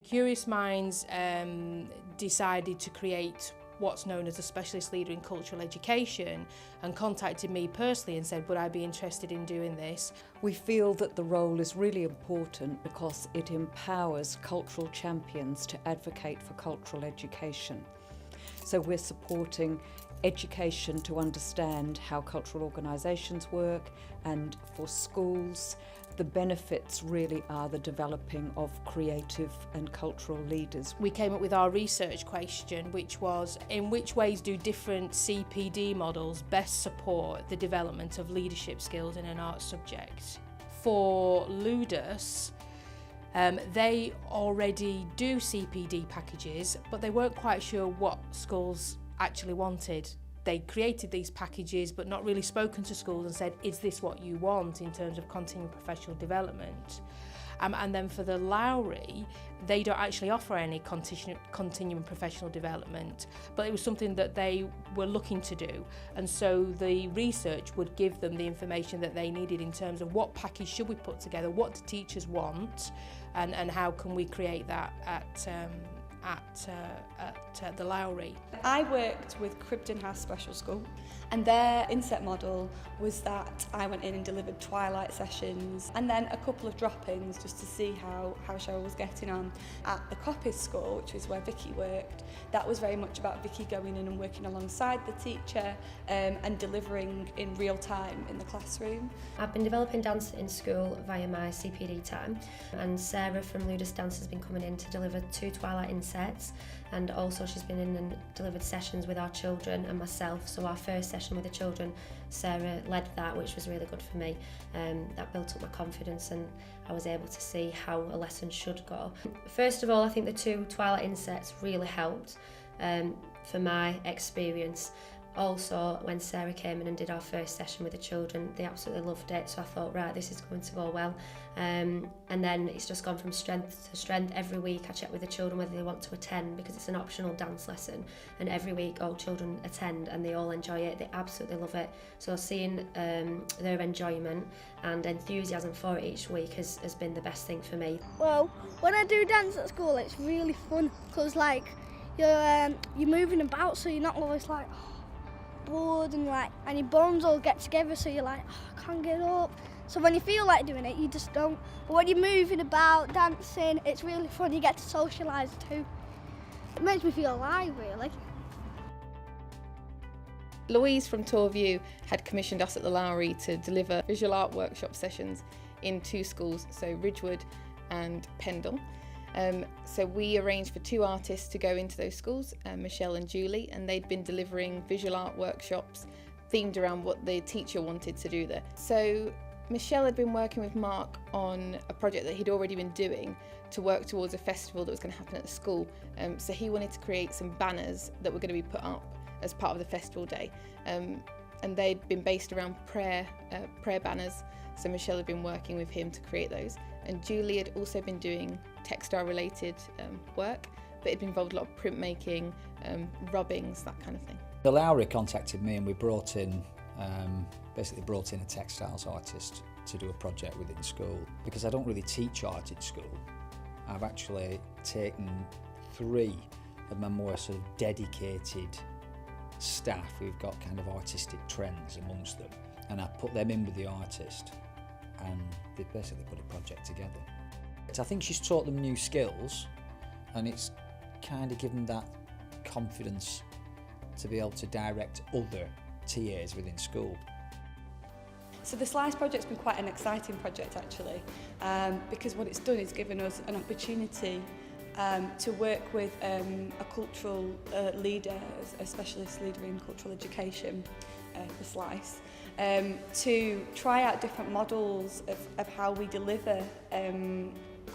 Curious Minds decided to create what's known as a specialist leader in cultural education and contacted me personally and said, would I be interested in doing this? We feel that the role is really important because it empowers cultural champions to advocate for cultural education. So we're supporting education to understand how cultural organisations work, and for schools the benefits really are the developing of creative and cultural leaders. We came up with our research question, which was, in which ways do different CPD models best support the development of leadership skills in an art subject? For Ludus, they already do CPD packages, but they weren't quite sure what schools actually wanted. They created these packages but not really spoken to schools and said, is this what you want in terms of continuing professional development? And then for the Lowry, they don't actually offer any continuing professional development, but it was something that they were looking to do. And so the research would give them the information that they needed in terms of what package should we put together, what do teachers want, and how can we create that at the Lowry. I worked with Krypton House Special School, and their inset model was that I went in and delivered twilight sessions and then a couple of drop-ins just to see how Cheryl was getting on. At the Coppice School, which was where Vicky worked, that was very much about Vicky going in and working alongside the teacher and delivering in real time in the classroom. I've been developing dance in school via my CPD time, and Sarah from Ludus Dance has been coming in to deliver 2 twilight insets, and also she's been in and delivered sessions with our children and myself. So our first session with the children, Sarah led that, which was really good for me. That built up my confidence and I was able to see how a lesson should go. First of all, I think the 2 twilight insets really helped for my experience. Also, when Sarah came in and did our first session with the children, they absolutely loved it, so I thought, right, this is going to go well. And then it's just gone from strength to strength. Every week I check with the children whether they want to attend, because it's an optional dance lesson, and every week all children attend and they all enjoy it, they absolutely love it. So seeing their enjoyment and enthusiasm for it each week has been the best thing for me. Well, when I do dance at school, it's really fun because you're moving about, so you're not always like bored and your bones all get together, so you're like, oh, I can't get up. So when you feel like doing it, you just don't. But when you're moving about, dancing, it's really fun. You get to socialise too. It makes me feel alive, really. Louise from Torview had commissioned us at the Lowry to deliver visual art workshop sessions in 2 schools, so Ridgewood and Pendle. So we arranged for 2 artists to go into those schools, Michelle and Julie, and they'd been delivering visual art workshops themed around what the teacher wanted to do there. So Michelle had been working with Mark on a project that he'd already been doing to work towards a festival that was going to happen at the school. So he wanted to create some banners that were going to be put up as part of the festival day. And they'd been based around prayer banners, so Michelle had been working with him to create those. And Julie had also been doing textile related work, but it'd involved a lot of printmaking, rubbings, that kind of thing. The Lowry contacted me and we basically brought in a textiles artist to do a project within school. Because I don't really teach art in school, I've actually taken 3 of my more sort of dedicated staff who've got kind of artistic trends amongst them, and I put them in with the artist and they basically put a project together. I think she's taught them new skills, and it's kind of given that confidence to be able to direct other TAs within school. So the SLiCE project's been quite an exciting project actually, because what it's done is given us an opportunity to work with a cultural leader, a specialist leader in cultural education for SLiCE, to try out different models of how we deliver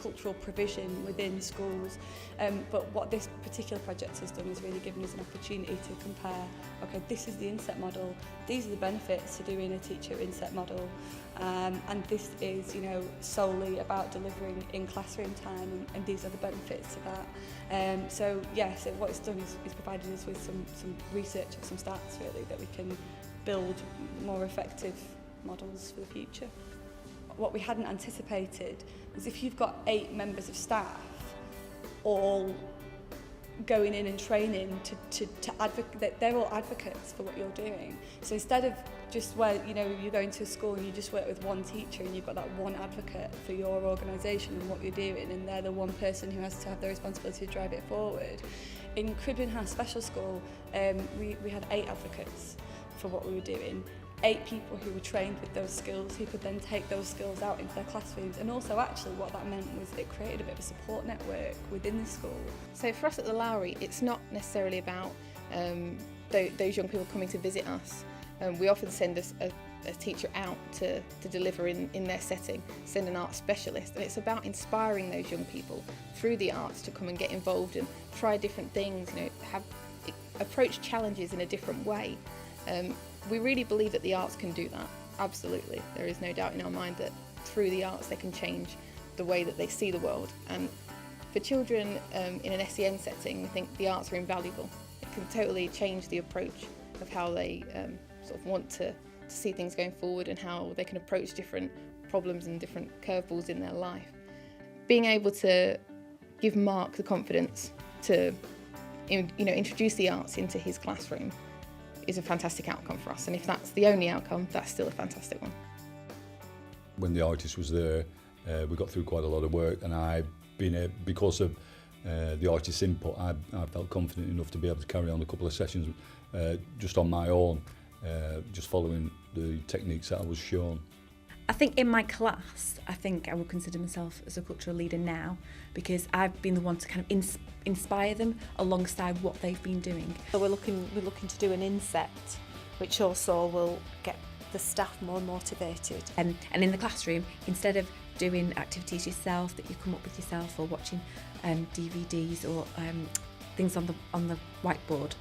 cultural provision within schools. But what this particular project has done is really given us an opportunity to compare, okay, this is the inset model, these are the benefits to doing a teacher inset model, and this is, solely about delivering in classroom time, and these are the benefits to that. So what it's done is provided us with some research and some stats really that we can build more effective models for the future. What we hadn't anticipated was if you've got 8 members of staff, all going in and training to advocate. They're all advocates for what you're doing. So instead of just where, you know, you're going to a school and you just work with one teacher and you've got that one advocate for your organisation and what you're doing, and they're the one person who has to have the responsibility to drive it forward. In Krypton House Special School, we had 8 advocates for what we were doing. 8 people who were trained with those skills, who could then take those skills out into their classrooms. And also actually what that meant was it created a bit of a support network within the school. So for us at the Lowry, it's not necessarily about those young people coming to visit us. We often send a teacher out to deliver in their setting, send an art specialist, and it's about inspiring those young people through the arts to come and get involved and try different things, you know, approach challenges in a different way. We really believe that the arts can do that, absolutely. There is no doubt in our mind that through the arts they can change the way that they see the world. And for children in an SEN setting, we think the arts are invaluable. It can totally change the approach of how they sort of want to see things going forward and how they can approach different problems and different curveballs in their life. Being able to give Mark the confidence to introduce the arts into his classroom is a fantastic outcome for us, and if that's the only outcome, that's still a fantastic one. When the artist was there, we got through quite a lot of work, and because of the artist's input, I felt confident enough to be able to carry on a couple of sessions just on my own, just following the techniques that I was shown. I think in my class, I think I would consider myself as a cultural leader now, because I've been the one to kind of inspire them alongside what they've been doing. So we're looking to do an inset, which also will get the staff more motivated. And in the classroom, instead of doing activities yourself that you come up with yourself, or watching DVDs or things on the whiteboard,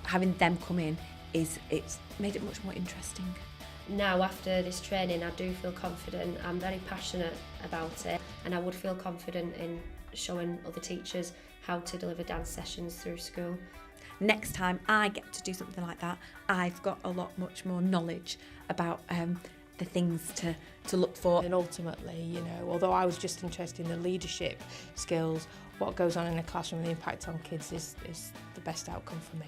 having them come in it's made it much more interesting. Now after this training I do feel confident, I'm very passionate about it, and I would feel confident in showing other teachers how to deliver dance sessions through school. Next time I get to do something like that, I've got much more knowledge about the things to look for. And ultimately, you know, although I was just interested in the leadership skills, what goes on in the classroom and the impact on kids is the best outcome for me.